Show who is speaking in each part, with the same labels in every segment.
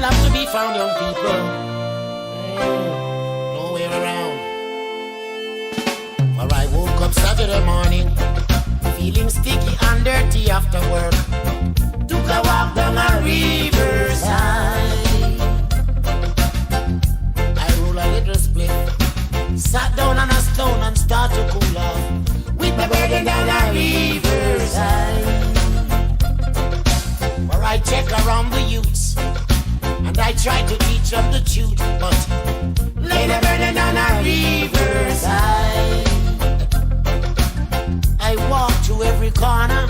Speaker 1: have to be found, young people. Nowhere around. For I woke up Saturday morning, feeling sticky and dirty after work. Took a walk down a riverside. I roll a little split, sat down on a stone and start to cool off with my burden down a riverside. Where I check around the youths and I try to teach them the truth, but lay the burden down a riverside. I walk to every corner,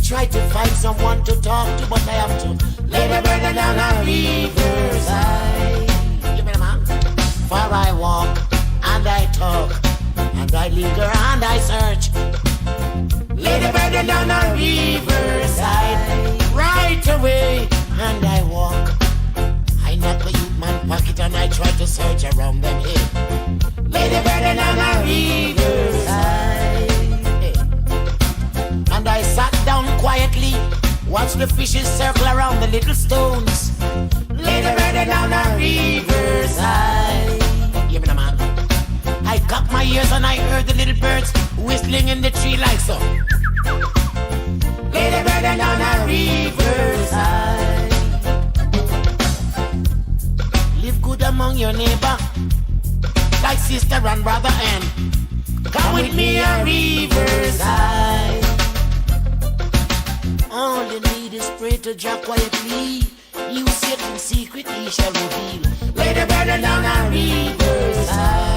Speaker 1: try to find someone to talk to, but I have to lay the burden down a riverside. Give me the man. For I walk and I talk and I linger and I search. Lay the burden down a riverside. Right away and I walk. I knock a youth man pocket and I try to search around them here. Lay the burden down a riverside. And I sat down quietly, watch the fishes circle around the little stones. Lay the burden down a riverside. Give me the man. I cocked my ears and I heard the little birds whistling in the tree like so. Lay the burden down a riverside. Live good among your neighbor, like sister and brother, and come with me a riverside. All you need is pray to Jah quietly. You sit in secret, he shall reveal. Lay the burden down a riverside.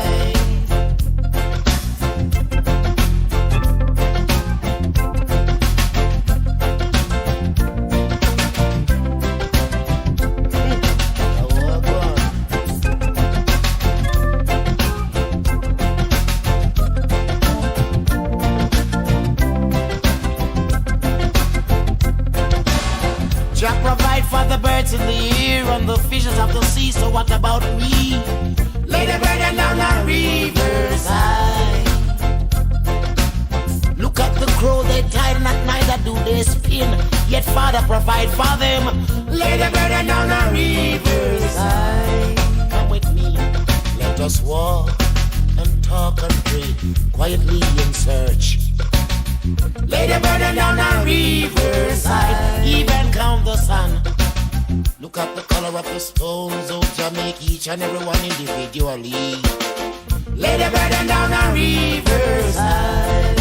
Speaker 1: Jah provide for the birds in the air and the fishes of the sea, so what about me? Lay the burden down a riverside. Look at the crow, they tired and neither do they spin, yet Father provide for them. Lay the burden down a riverside. Come with me, let us walk and talk and pray quietly in search. Lay the burden down a riverside, even count the sun. Look at the color of the stones, oh Jah make each and every one individually. Lay the burden down a riverside.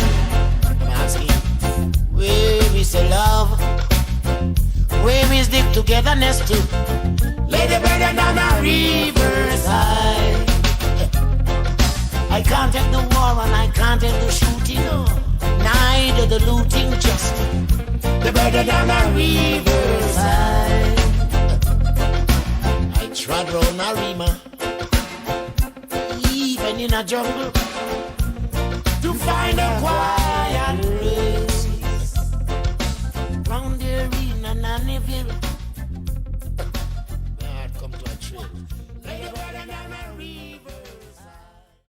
Speaker 1: I'm asking, where is the love? Where is the togetherness too? Lay the burden down a riverside. I can't take the war and I can't take the shooting, no. Neither the looting, just the burden down a riverside. I trod round a rima, even in a jungle, to find a quiet